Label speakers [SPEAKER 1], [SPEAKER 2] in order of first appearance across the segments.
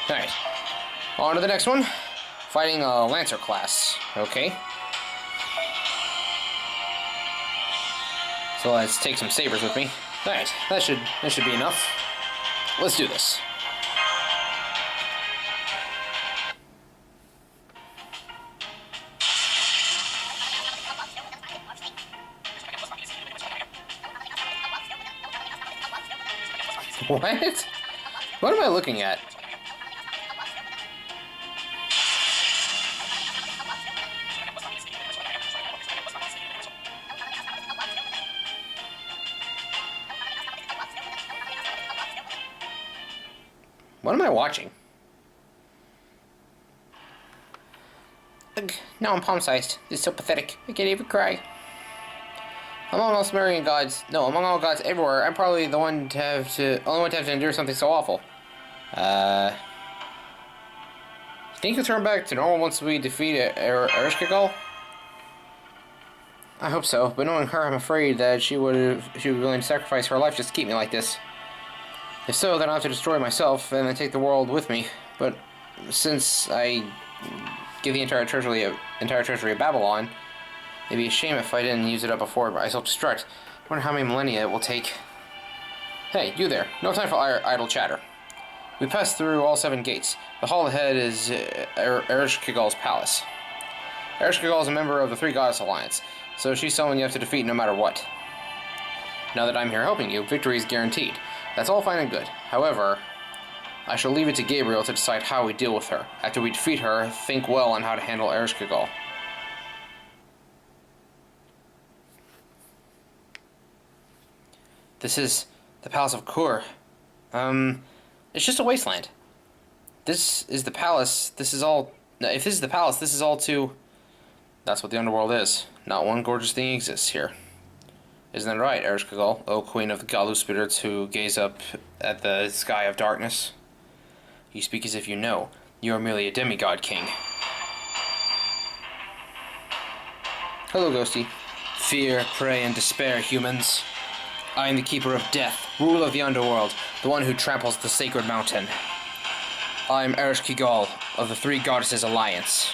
[SPEAKER 1] Alright. On to the next one. Fighting a Lancer class. Okay. So let's take some sabers with me. Alright, that should be enough. Let's do this. What? What am I looking at? What am I watching? Ugh, now I'm palm-sized. This is so pathetic. I can't even cry. Among all Sumerian gods, no, among all gods everywhere, I'm probably the only one to have to endure something so awful. Think you'll turn back to normal once we defeat Ereshkigal? I hope so, but knowing her, I'm afraid that she would be willing to sacrifice her life just to keep me like this. If so, then I'll have to destroy myself and then take the world with me. But since I give the entire treasury of Babylon, it'd be a shame if I didn't use it up before I self-destruct. I wonder how many millennia it will take. Hey, you there. No time for idle chatter. We passed through all 7 gates. The hall ahead is Ereshkigal's palace. Ereshkigal is a member of the 3 Goddess Alliance, so she's someone you have to defeat no matter what. Now that I'm here helping you, victory is guaranteed. That's all fine and good. However, I shall leave it to Gabriel to decide how we deal with her. After we defeat her, think well on how to handle Ereshkigal. This is the Palace of Kur. It's just a wasteland. This is the palace. This is all... If this is the palace, this is all too... That's what the Underworld is. Not one gorgeous thing exists here. Isn't that right, Ereshkigal, O Queen of the Galu spirits who gaze up at the sky of darkness? You speak as if you know. You are merely a demigod king. Hello, Ghosty. Fear, prey, and despair, humans. I am the Keeper of Death, ruler of the Underworld, the one who tramples the sacred mountain. I am Ereshkigal of the 3 Goddesses Alliance.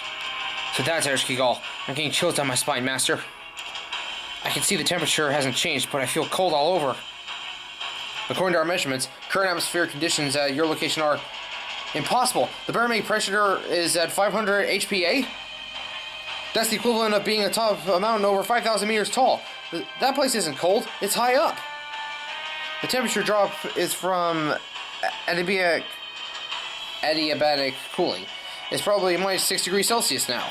[SPEAKER 1] So that's Ereshkigal. I'm getting chills down my spine, Master. I can see the temperature hasn't changed, but I feel cold all over. According to our measurements, current atmospheric conditions at your location are impossible. The barometric pressure is at 500 HPA? That's the equivalent of being atop a mountain over 5,000 meters tall. That place isn't cold, it's high up. The temperature drop is from adiabatic cooling. It's probably minus 6 degrees Celsius now.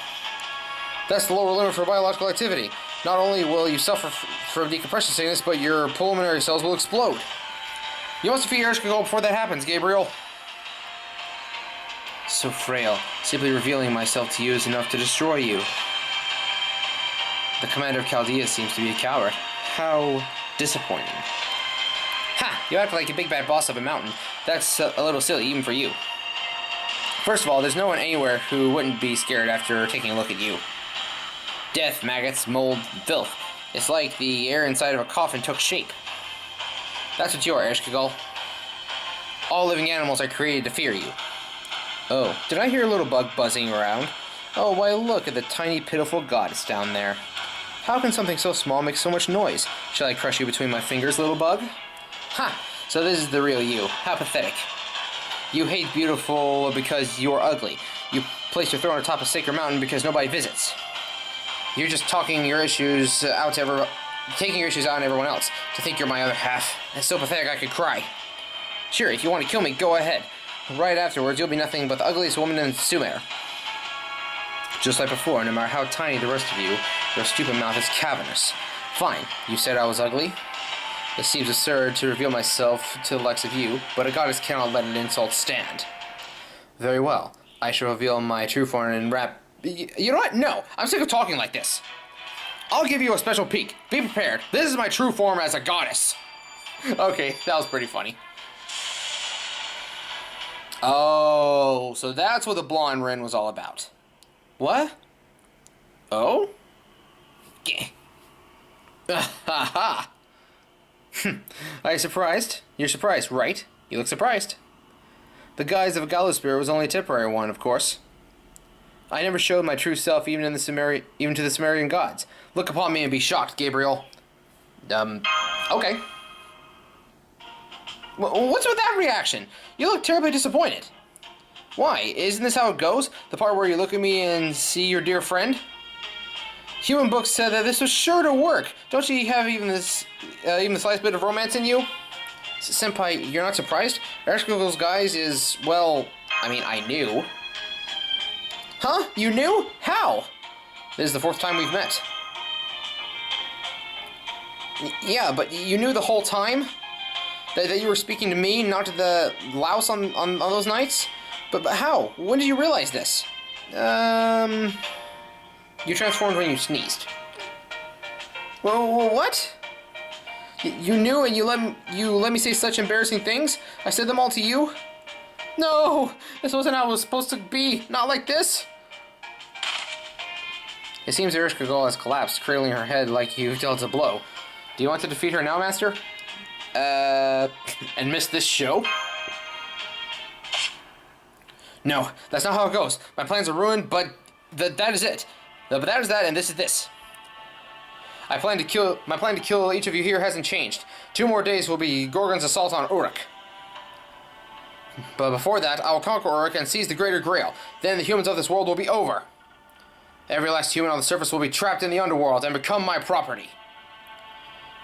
[SPEAKER 1] That's the lower limit for biological activity. Not only will you suffer from decompression sickness, but your pulmonary cells will explode. You must defeat Ereshkigal before that happens, Gabriel. So frail. Simply revealing myself to you is enough to destroy you. The commander of Chaldea seems to be a coward. How disappointing. Ha! You act like a big bad boss of a mountain. That's a little silly even for you. First of all, there's no one anywhere who wouldn't be scared after taking a look at you. Death, maggots, mold, filth. It's like the air inside of a coffin took shape. That's what you are, Ereshkigal. All living animals are created to fear you. Oh, did I hear a little bug buzzing around? Oh, why look at the tiny, pitiful goddess down there. How can something so small make so much noise? Shall I crush you between my fingers, little bug? Ha! So this is the real you. How pathetic. You hate beautiful because you are ugly. You place your throne atop a sacred mountain because nobody visits. You're just taking your issues out on everyone else to think you're my other half. It's so pathetic I could cry. Sure, if you want to kill me, go ahead. Right afterwards, you'll be nothing but the ugliest woman in Sumer. Just like before, no matter how tiny the rest of you, your stupid mouth is cavernous. Fine, you said I was ugly. It seems absurd to reveal myself to the likes of you, but a goddess cannot let an insult stand. Very well, I shall reveal my true form and rap... You know what? No, I'm sick of talking like this. I'll give you a special peek. Be prepared. This is my true form as a goddess. Okay, that was pretty funny. Oh, so that's what the blonde Ren was all about. What? Oh? Gah. Ha ha. Are you surprised? You're surprised, right? You look surprised. The guise of a gallows spirit was only a temporary one, of course. I never showed my true self even to the Sumerian gods. Look upon me and be shocked, Gabriel. Okay. What's with that reaction? You look terribly disappointed. Why? Isn't this how it goes? The part where you look at me and see your dear friend? Human books said that this was sure to work. Don't you have even the slightest bit of romance in you? Senpai, you're not surprised? Ereshkigal's guise is, well, I mean, I knew. Huh? You knew? How? This is the 4th time we've met. Yeah, but you knew the whole time? That you were speaking to me, not to the louse on those nights? But how? When did you realize this? You transformed when you sneezed. Well, what? You knew and you let me say such embarrassing things? I said them all to you? No! This wasn't how it was supposed to be. Not like this. It seems Ereshkigal has collapsed, cradling her head like you've dealt a blow. Do you want to defeat her now, Master? And miss this show? No, that's not how it goes. My plans are ruined, but that is it. But that is that, and this is this. My plan to kill each of you here hasn't changed. 2 more days will be Gorgon's assault on Uruk. But before that, I will conquer Uruk and seize the Greater Grail. Then the humans of this world will be over. Every last human on the surface will be trapped in the Underworld and become my property.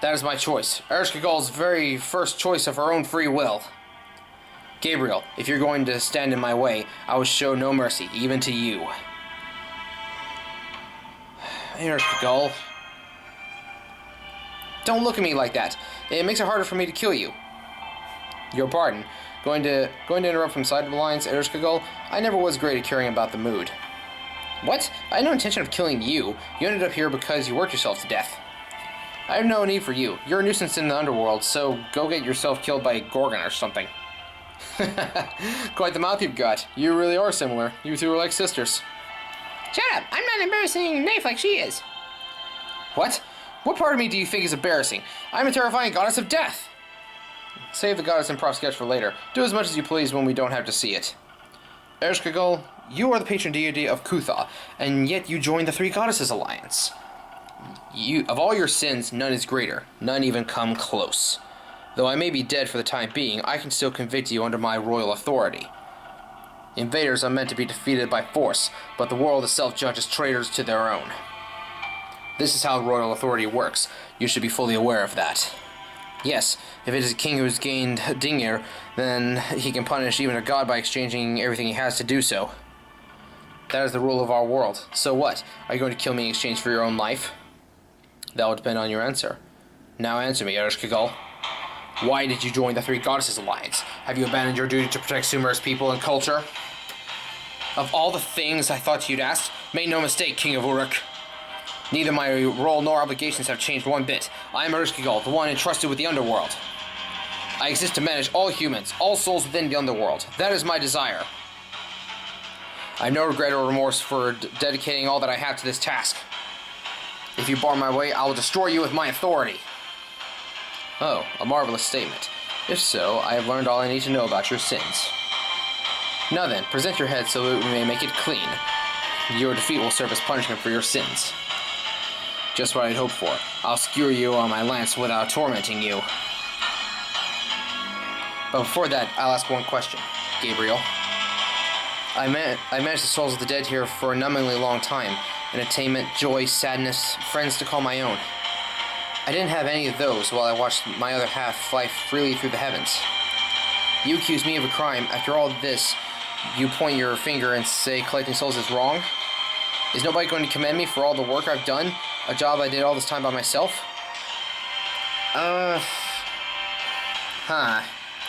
[SPEAKER 1] That is my choice. Ereshkigal's very first choice of her own free will. Gabriel, if you're going to stand in my way, I will show no mercy, even to you. Ereshkigal. Don't look at me like that. It makes it harder for me to kill you. Your pardon. Going to interrupt from side of the lines, Ereshkigal. I never was great at caring about the mood. What? I had no intention of killing you. You ended up here because you worked yourself to death. I have no need for you. You're a nuisance in the Underworld, so go get yourself killed by Gorgon or something. Quite the mouth you've got. You really are similar. You two are like sisters. Shut up! I'm not embarrassing a knife like she is. What? What part of me do you think is embarrassing? I'm a terrifying goddess of death! Save the goddess improv sketch for later. Do as much as you please when we don't have to see it. Ereshkigal, you are the patron deity of Kutha, and yet you joined the Three Goddesses Alliance. Of all your sins, none is greater. None even come close. Though I may be dead for the time being, I can still convict you under my royal authority. Invaders are meant to be defeated by force, but the world itself judges traitors to their own. This is how royal authority works. You should be fully aware of that. Yes, if it is a king who has gained Dingir, then he can punish even a god by exchanging everything he has to do so. That is the rule of our world. So what? Are you going to kill me in exchange for your own life? That will depend on your answer. Now answer me, Ereshkigal. Why did you join the Three Goddesses Alliance? Have you abandoned your duty to protect Sumer's people and culture? Of all the things I thought you'd ask, make no mistake, King of Uruk. Neither my role nor obligations have changed one bit. I am Ereshkigal, the one entrusted with the Underworld. I exist to manage all humans, all souls within the Underworld. That is my desire. I have no regret or remorse for dedicating all that I have to this task. If you bar my way, I will destroy you with my authority. Oh, a marvelous statement. If so, I have learned all I need to know about your sins. Now then, present your head so that we may make it clean. Your defeat will serve as punishment for your sins. Just what I'd hoped for. I'll skewer you on my lance without tormenting you. But before that, I'll ask one question, Gabriel. I managed the souls of the dead here for a numbingly long time. Entertainment, joy, sadness, friends to call my own. I didn't have any of those while I watched my other half fly freely through the heavens. You accuse me of a crime. After all this, you point your finger and say collecting souls is wrong? Is nobody going to commend me for all the work I've done? A job I did all this time by myself? Well,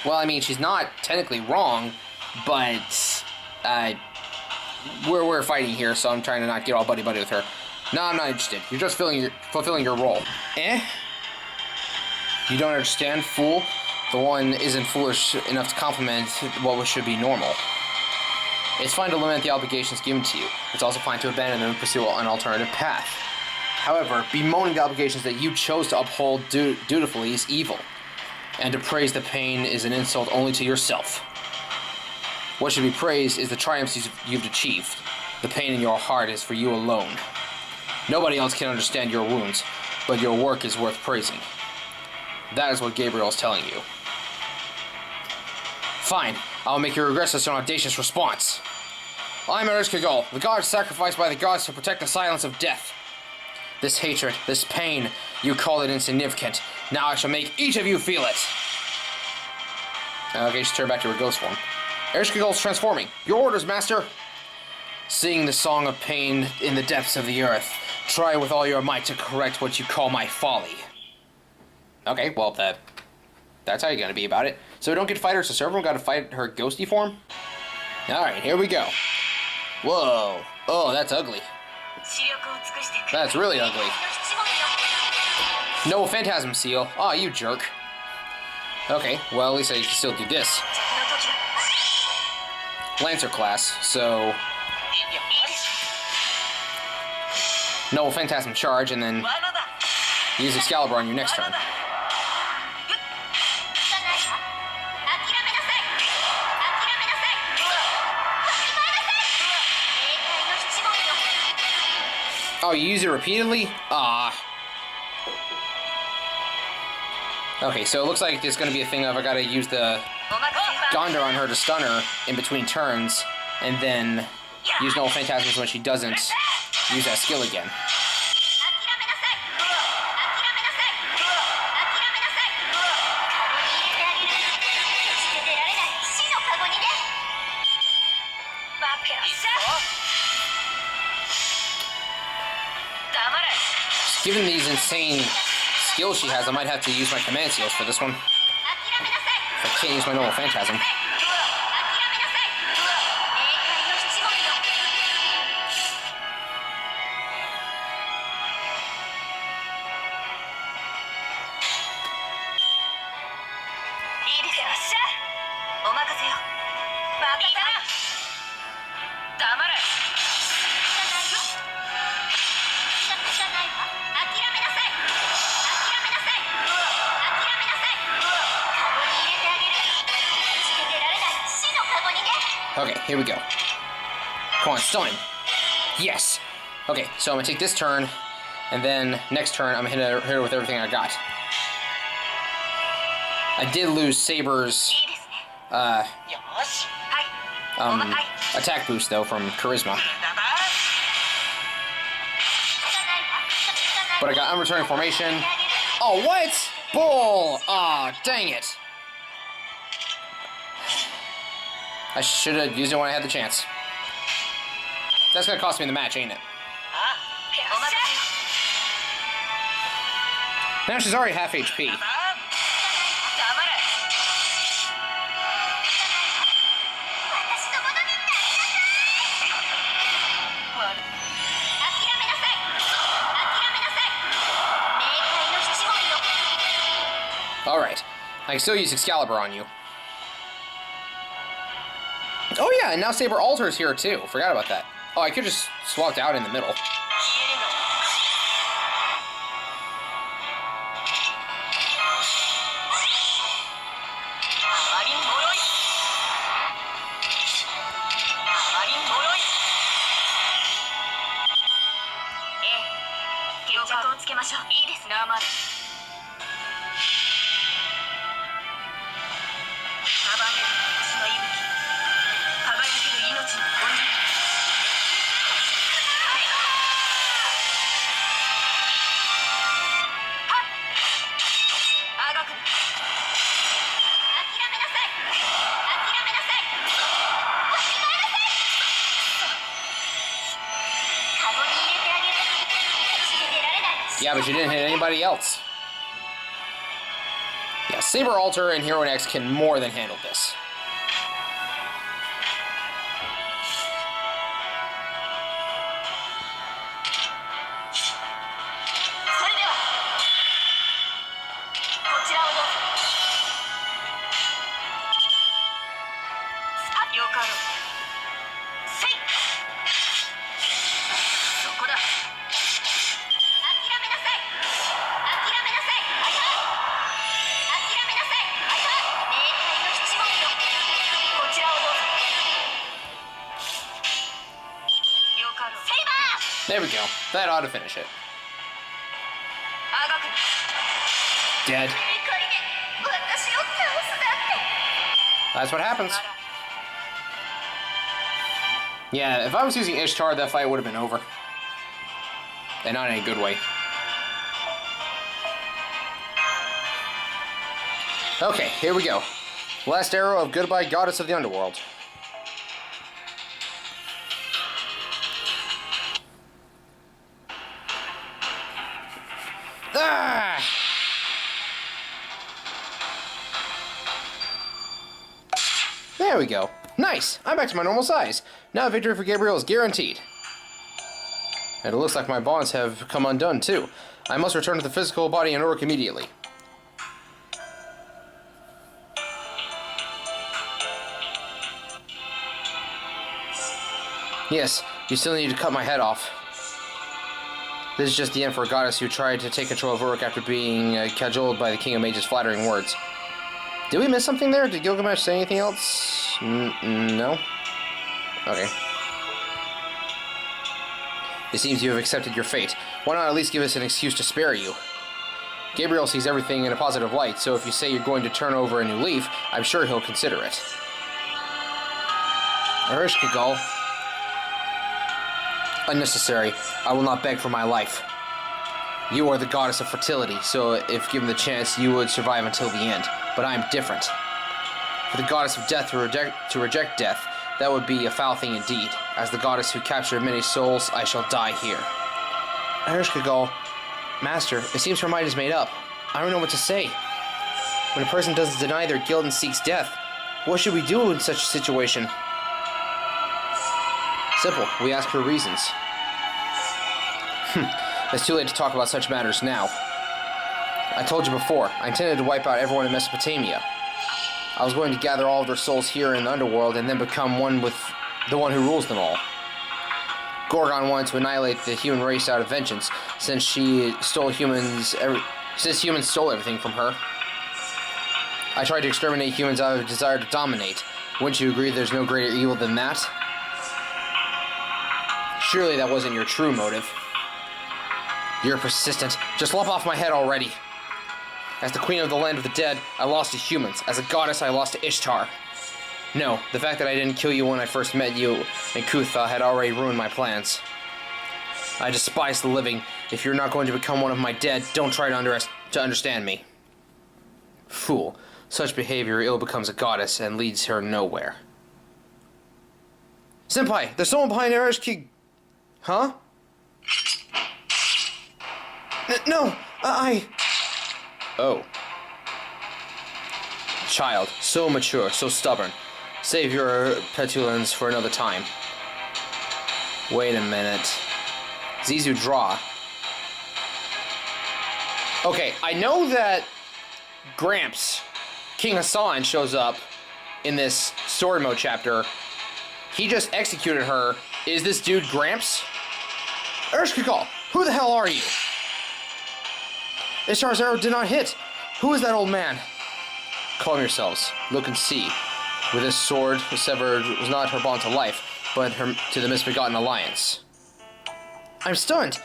[SPEAKER 1] I mean, she's not technically wrong, but, we're fighting here, so I'm trying to not get all buddy-buddy with her. No, I'm not interested. You're just fulfilling your role. Eh? You don't understand, fool? The one isn't foolish enough to compliment what should be normal. It's fine to lament the obligations given to you. It's also fine to abandon them and pursue an alternative path. However, bemoaning the obligations that you chose to uphold dutifully is evil. And to praise the pain is an insult only to yourself. What should be praised is the triumphs you've achieved. The pain in your heart is for you alone. Nobody else can understand your wounds, but your work is worth praising. That is what Gabriel is telling you. Fine, I'll make you regret such an audacious response. I'm Ereshkigal, the god sacrificed by the gods to protect the silence of death. This hatred, this pain, you call it insignificant. Now I shall make each of you feel it. Okay, she's turned back to her ghost form. Ereshkigal's transforming. Your orders, master. Sing the song of pain in the depths of the earth. Try with all your might to correct what you call my folly. Okay, well, that's how you're gonna be about it. So we don't get to fight her, so everyone gotta fight her ghosty form? Alright, here we go. Whoa. Oh, that's ugly. That's really ugly. No phantasm seal. Aw, you jerk. Okay, well, at least I can still do this. Lancer class, so... No phantasm charge, and then use Excalibur on you next turn. Oh, you use it repeatedly? Ah. Okay, so it looks like there's gonna be a thing of I gotta use the Gondor on her to stun her in between turns, and then use no phantasms when she doesn't use that skill again. Given these insane skills she has, I might have to use my command seals for this one. I can't use my normal phantasm. Okay, here we go. Come on, stun. Yes. Okay, so I'm gonna take this turn, and then next turn I'm gonna hit her with everything I got. I did lose Saber's attack boost though from Charisma, but I got unreturning formation. Oh, what? Bull! Ah, dang it. I should have used it when I had the chance. That's gonna cost me the match, ain't it? Now she's already half HP. Alright. I can still use Excalibur on you. Oh yeah, and now Saber Altar's here too. Forgot about that. Oh, I could just swapped out in the middle. Yeah, but you didn't hit anybody else. Yeah, Saber Altar and Hero X can more than handle this. There we go. That ought to finish it. Dead. That's what happens. Yeah, if I was using Ishtar, that fight would have been over. And not in a good way. Okay, here we go. Last arrow of Goodbye Goddess of the Underworld. Ah! There we go. Nice! I'm back to my normal size. Now victory for Gabriel is guaranteed. And it looks like my bonds have come undone too. I must return to the physical body and work immediately. Yes, you still need to cut my head off. This is just the end for a goddess who tried to take control of Uruk after being cajoled by the King of Mages' flattering words. Did we miss something there? Did Gilgamesh say anything else? No? Okay. It seems you have accepted your fate. Why not at least give us an excuse to spare you? Gabriel sees everything in a positive light, so if you say you're going to turn over a new leaf, I'm sure he'll consider it. Ereshkigal. Unnecessary. I will not beg for my life. You are the goddess of fertility, so if given the chance, you would survive until the end. But I am different. For the goddess of death to reject death, that would be a foul thing indeed. As the goddess who captured many souls, I shall die here. Ereshkigal, Master, it seems her mind is made up. I don't know what to say. When a person doesn't deny their guilt and seeks death, what should we do in such a situation? Simple. We ask her reasons. It's too late to talk about such matters now. I told you before, I intended to wipe out everyone in Mesopotamia. I was going to gather all of their souls here in the Underworld and then become one with the one who rules them all. Gorgon wanted to annihilate the human race out of vengeance, since humans stole everything from her. I tried to exterminate humans out of a desire to dominate. Wouldn't you agree there's no greater evil than that? Surely that wasn't your true motive. You're persistent. Just lop off my head already. As the queen of the land of the dead, I lost to humans. As a goddess, I lost to Ishtar. No, the fact that I didn't kill you when I first met you in Kutha had already ruined my plans. I despise the living. If you're not going to become one of my dead, don't try to understand me. Fool. Such behavior ill becomes a goddess and leads her nowhere. Senpai, there's someone behind Ereshkigal. Huh? No, Oh. Child, so mature, so stubborn. Save your petulance for another time. Wait a minute. Zizu draw. Okay, I know that Gramps, King Hassan, shows up in this story mode chapter. He just executed her. Is this dude Gramps? Ereshkigal, who the hell are you? Ishtar's arrow did not hit. Who is that old man? Calm yourselves. Look and see. With this sword, severed was not her bond to life, but her to the misbegotten alliance. I'm stunned.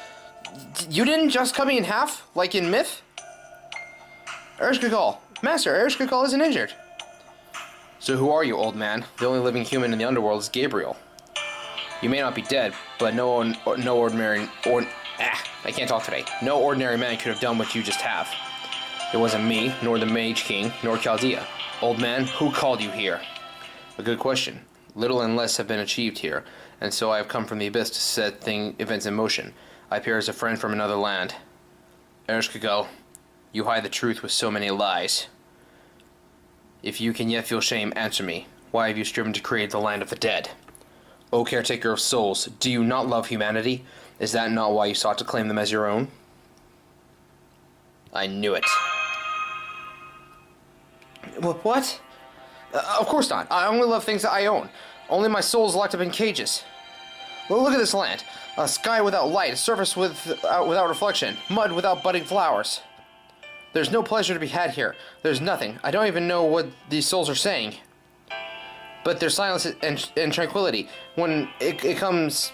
[SPEAKER 1] You didn't just cut me in half, like in Myth? Ereshkigal. Master, Ereshkigal isn't injured. So who are you, old man? The only living human in the Underworld is Gabriel. You may not be dead, but no ordinary man could have done what you just have. It wasn't me, nor the Mage King, nor Chaldea. Old man, who called you here? A good question. Little and less have been achieved here, and so I have come from the abyss to set events in motion. I appear as a friend from another land. Ereshkigal, you hide the truth with so many lies. If you can yet feel shame, answer me. Why have you striven to create the land of the dead? O caretaker of souls, do you not love humanity? Is that not why you sought to claim them as your own? I knew it. What? Of course not. I only love things that I own. Only my soul is locked up in cages. Well, look at this land. A sky without light, a surface without reflection, mud without budding flowers. There's no pleasure to be had here. There's nothing. I don't even know what these souls are saying. But there's silence and tranquility. When it comes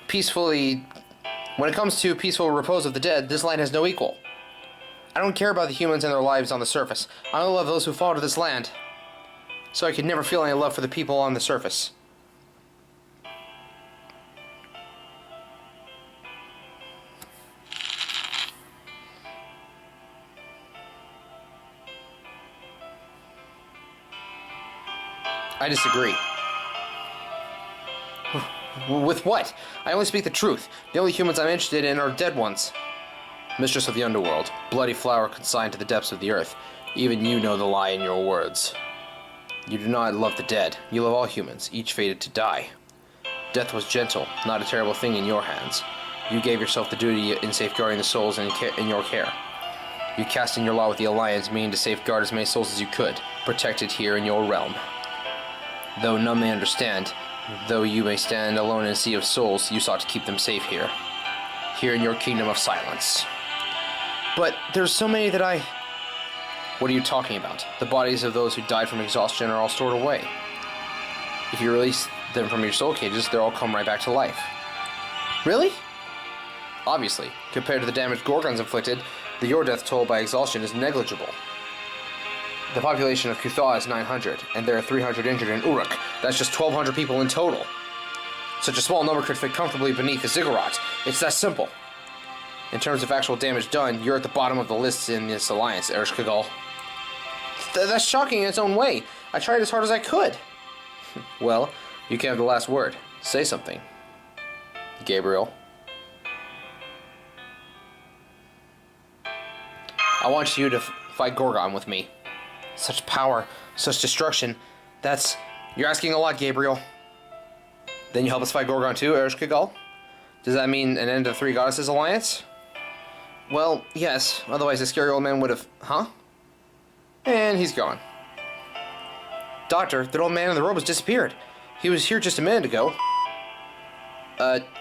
[SPEAKER 1] peacefully When it comes to peaceful repose of the dead, this land has no equal. I don't care about the humans and their lives on the surface. I only love those who fall to this land. So I could never feel any love for the people on the surface. I disagree. With what? I only speak the truth. The only humans I'm interested in are dead ones. Mistress of the Underworld, bloody flower consigned to the depths of the earth. Even you know the lie in your words. You do not love the dead. You love all humans, each fated to die. Death was gentle, not a terrible thing in your hands. You gave yourself the duty in safeguarding the souls in your care. You cast in your law with the Alliance, meaning to safeguard as many souls as you could, protected here in your realm. Though none may understand, though you may stand alone in a sea of souls, you sought to keep them safe here. Here in your kingdom of silence. But there's so many that I... What are you talking about? The bodies of those who died from exhaustion are all stored away. If you release them from your soul cages, they'll all come right back to life. Really? Obviously, compared to the damage Gorgons inflicted, your death toll by exhaustion is negligible. The population of Kutha is 900, and there are 300 injured in Uruk. That's just 1,200 people in total. Such a small number could fit comfortably beneath the ziggurat. It's that simple. In terms of actual damage done, you're at the bottom of the list in this alliance, Ereshkigal. That's shocking in its own way. I tried as hard as I could. Well, you can have the last word. Say something. Gabriel. I want you to fight Gorgon with me. Such power, such destruction. That's... You're asking a lot, Gabriel. Then you help us fight Gorgon too, Ereshkigal? Does that mean an end of Three Goddesses alliance? Well, yes. Otherwise the scary old man would have... Huh? And he's gone. Doctor, that old man in the robe has disappeared. He was here just a minute ago.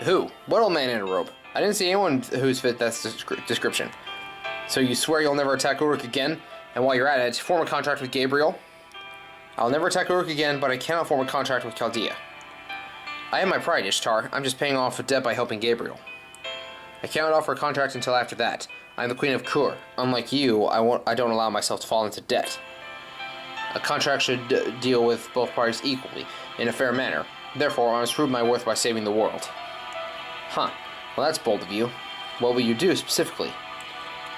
[SPEAKER 1] Who? What old man in a robe? I didn't see anyone who's fit that description. So you swear you'll never attack Uruk again? And while you're at it, form a contract with Gabriel? I'll never attack Uruk again, but I cannot form a contract with Chaldea. I have my pride, Ishtar. I'm just paying off a debt by helping Gabriel. I cannot offer a contract until after that. I am the Queen of Kur. Unlike you, I don't allow myself to fall into debt. A contract should deal with both parties equally, in a fair manner. Therefore, I must prove my worth by saving the world. Huh. Well, that's bold of you. What will you do, specifically?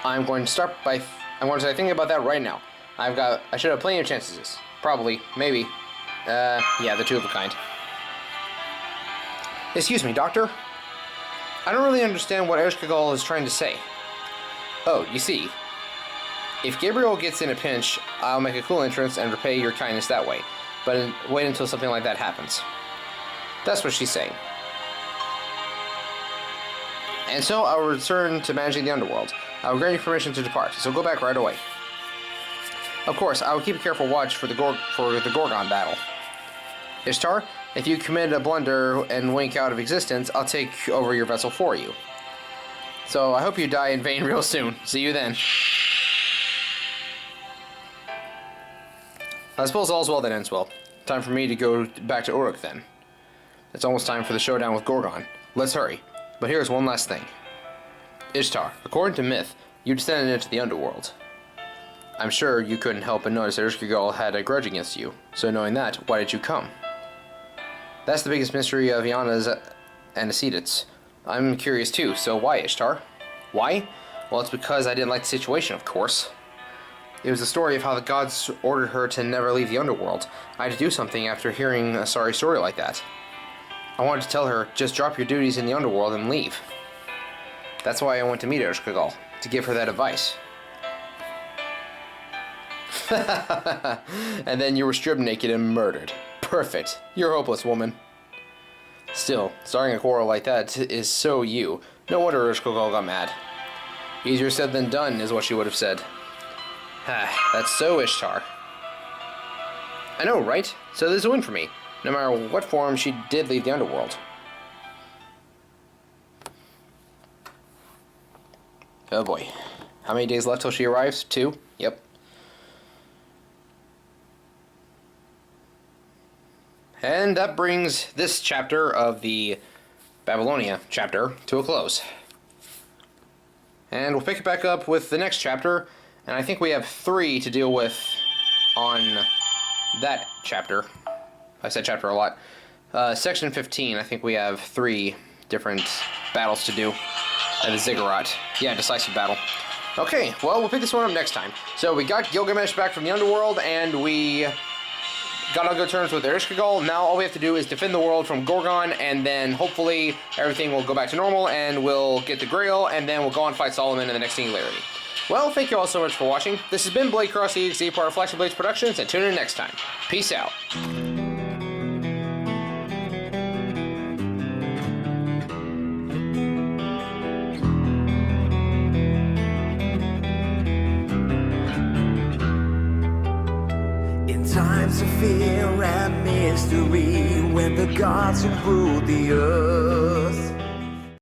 [SPEAKER 1] I'm going to start thinking about that right now. I should have plenty of chances. Probably. Maybe. Yeah, the two of a kind. Excuse me, Doctor? I don't really understand what Ereshkigal is trying to say. Oh, you see. If Gabriel gets in a pinch, I'll make a cool entrance and repay your kindness that way. But wait until something like that happens. That's what she's saying. And so I'll return to managing the Underworld. I will grant you permission to depart, so go back right away. Of course, I will keep a careful watch for the Gorgon battle. Ishtar, if you commit a blunder and wink out of existence, I'll take over your vessel for you. So I hope you die in vain real soon. See you then. I suppose all's well that ends well. Time for me to go back to Uruk then. It's almost time for the showdown with Gorgon. Let's hurry. But here's one last thing. Ishtar, according to myth, you descended into the Underworld. I'm sure you couldn't help but notice Ereshkigal had a grudge against you. So knowing that, why did you come? That's the biggest mystery of Iana's antecedents. I'm curious too, so why, Ishtar? Why? Well, it's because I didn't like the situation, of course. It was the story of how the gods ordered her to never leave the Underworld. I had to do something after hearing a sorry story like that. I wanted to tell her, just drop your duties in the Underworld and leave. That's why I went to meet Ereshkigal, to give her that advice. And then you were stripped naked and murdered. Perfect. You're a hopeless woman. Still, starting a quarrel like that is so you. No wonder Ereshkigal got mad. Easier said than done is what she would have said. That's so Ishtar. I know, right? So there's a win for me. No matter what form she did leave the Underworld. Oh boy. How many days left till she arrives? 2? Yep. And that brings this chapter of the Babylonia chapter to a close. And we'll pick it back up with the next chapter, and I think we have 3 to deal with on that chapter. I said chapter a lot. Section 15, I think we have 3 different battles to do. The Ziggurat. Yeah, decisive battle. Okay, well, we'll pick this one up next time. So we got Gilgamesh back from the Underworld, and we got on good terms with Ereshkigal. Now all we have to do is defend the world from Gorgon, and then hopefully everything will go back to normal, and we'll get the Grail, and then we'll go and fight Solomon in the next Singularity. Well, thank you all so much for watching. This has been Blade Cross EXE, part of Flash and Blades Productions, and tune in next time. Peace out.
[SPEAKER 2] Times of fear and mystery, when the gods have ruled the earth,